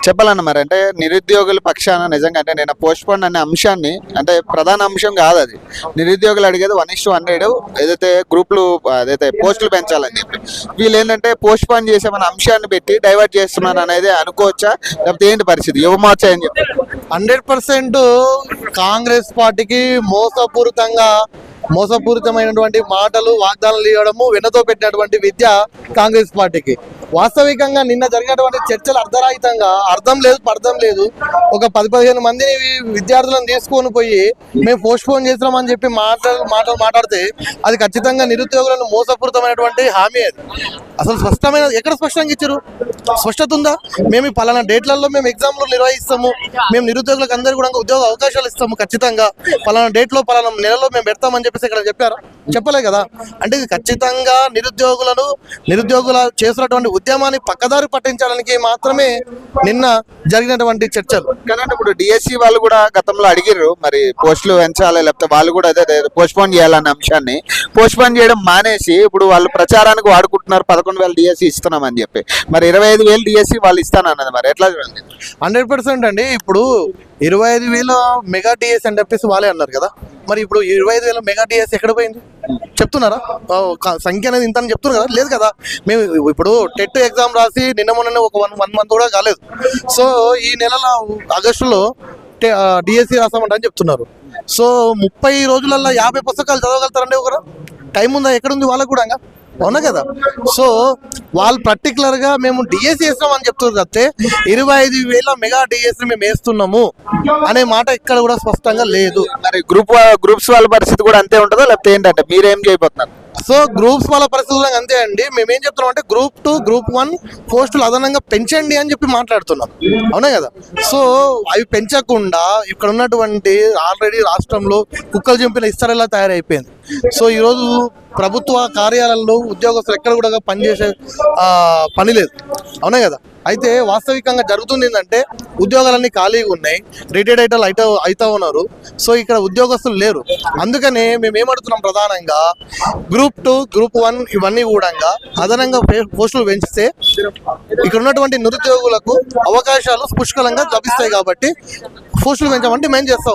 చెప్పాలన్న మరి అంటే నిరుద్యోగుల పక్షాన నిజంగా అంటే నేను పోస్ట్ పోన్ అనే అంశాన్ని అంటే ప్రధాన అంశం కాదు అది. నిరుద్యోగులు అడిగేది 1:100 ఏదైతే గ్రూపులు అదైతే పోస్టులు పెంచాలని చెప్పి వీళ్ళు ఏంటంటే పోస్ట్ పోన్ చేసామన్న అంశాన్ని పెట్టి డైవర్ట్ చేస్తున్నారు అనేది అనుకోవచ్చా, లేకపోతే ఏంటి పరిస్థితి? యువమోర్చా అని చెప్పి 100% కాంగ్రెస్ పార్టీకి మోసపూరితమైనటువంటి మాటలు వాగ్దానాలు ఇవ్వడము వెన్నతో పెట్టినటువంటి విద్య కాంగ్రెస్ పార్టీకి. వాస్తవికంగా నిన్న జరిగినటువంటి చర్చలు అర్ధరహితంగా అర్థం లేదు ఒక 10-15 మందిని విద్యార్థులను తీసుకొని పోయి మేము పోస్ట్ పోన్ చేస్తున్నామని చెప్పి మాట్లాడితే అది ఖచ్చితంగా నిరుద్యోగులను మోసపూరితమైనటువంటి హామీ. అది అసలు ఎక్కడ స్పష్టంగా ఇచ్చారు? స్పష్టత ఉందా? మేము పలానా డేట్లలో మేము ఎగ్జామ్లు నిర్వహిస్తాము, మేము నిరుద్యోగులకు అందరికీ కూడా ఉద్యోగ అవకాశాలు ఇస్తాము, ఖచ్చితంగా పలానా డేట్లో పలానా నెలలో మేము పెడతామని చెప్పేసి ఇక్కడ చెప్పారా? చెప్పలే కదా. అంటే ఇది ఖచ్చితంగా నిరుద్యోగుల చేస్తున్నటువంటి ఉద్యమాన్ని పక్కదారి పట్టించడానికి మాత్రమే నిన్న జరిగినటువంటి చర్చలు. కానీ ఇప్పుడు డిఎస్సి వాళ్ళు కూడా గతంలో అడిగిర్రు మరి పోస్టులు పెంచాలి, లేకపోతే వాళ్ళు కూడా అదే పోస్ట్ పోన్ చేయాలన్న అంశాన్ని పోస్ట్ పోన్ చేయడం మానేసి ఇప్పుడు వాళ్ళు ప్రచారానికి వాడుకుంటున్నారు 11,000 డిఎస్సి ఇస్తున్నామని చెప్పి. మరి 25,000 డిఎస్సి వాళ్ళు ఇస్తానన్నది మరి ఎట్లా చూడండి? 100% అండి. ఇప్పుడు 25,000 మెగా డిఎస్ అని చెప్పేసి వాళ్ళే అన్నారు కదా. మరి ఇప్పుడు 25,000 మెగా డిఎస్ ఎక్కడ పోయింది చెప్తున్నారా? సంఖ్య అనేది ఇంత అని చెప్తున్నారు కదా? లేదు కదా. మేము ఇప్పుడు టెట్ ఎగ్జామ్ రాసి నిన్న మొన్న ఒక వన్ మంత్ కూడా కాలేదు. సో ఈ నెల ఆగస్టులో డిఎస్సి రాసామంటని చెప్తున్నారు. సో 30 రోజులలో 50 పుస్తకాలు చదవగలుగుతారండి ఒకరు? టైం ఉందా? ఎక్కడుంది వాళ్ళకు కూడా? అవునా కదా. సో వాళ్ళు పర్టికులర్గా మేము డిఎస్సి వేస్తామని చెప్తున్నారు తప్పితే 25,000 మెగా డిఎస్సి మేము వేస్తున్నాము అనే మాట ఇక్కడ కూడా స్పష్టంగా లేదు. మరి గ్రూప్స్ వాళ్ళ పరిస్థితి కూడా అంతే ఉంటుందా, లేకపోతే ఏంటంటే మీరేం చేయబోతున్నారు? సో గ్రూప్స్ వాళ్ళ పరిస్థితులు అంతే అండి. మేమేం చెప్తున్నాం అంటే Group 2, Group 1 పోస్టులు అదనంగా పెంచండి అని చెప్పి మాట్లాడుతున్నాం. అవునా కదా. సో అవి పెంచకుండా ఇక్కడ ఉన్నటువంటి ఆల్రెడీ రాష్ట్రంలో కుక్కలు చింపిన ఇస్తరలా తయారైపోయింది. సో ఈరోజు ప్రభుత్వ కార్యాలయాల్లో ఉద్యోగస్తులు ఎక్కడ కూడా పనిచేసే పని లేదు. అవునా కదా. అయితే వాస్తవికంగా జరుగుతుంది ఏంటంటే ఉద్యోగాలన్నీ ఖాళీగా ఉన్నాయి, రిటైర్డ్ అవుతా ఉన్నారు. సో ఇక్కడ ఉద్యోగస్తులు లేరు. అందుకనే మేము ఏమడుగుతున్నాం ప్రధానంగా Group 2, Group 1 ఇవన్నీ కూడా అదనంగా పోస్టులు పెంచితే ఇక్కడ ఉన్నటువంటి నిరుద్యోగులకు అవకాశాలు పుష్కలంగా లభిస్తాయి కాబట్టి పోస్టులు పెంచామంటే మేము చేస్తాం.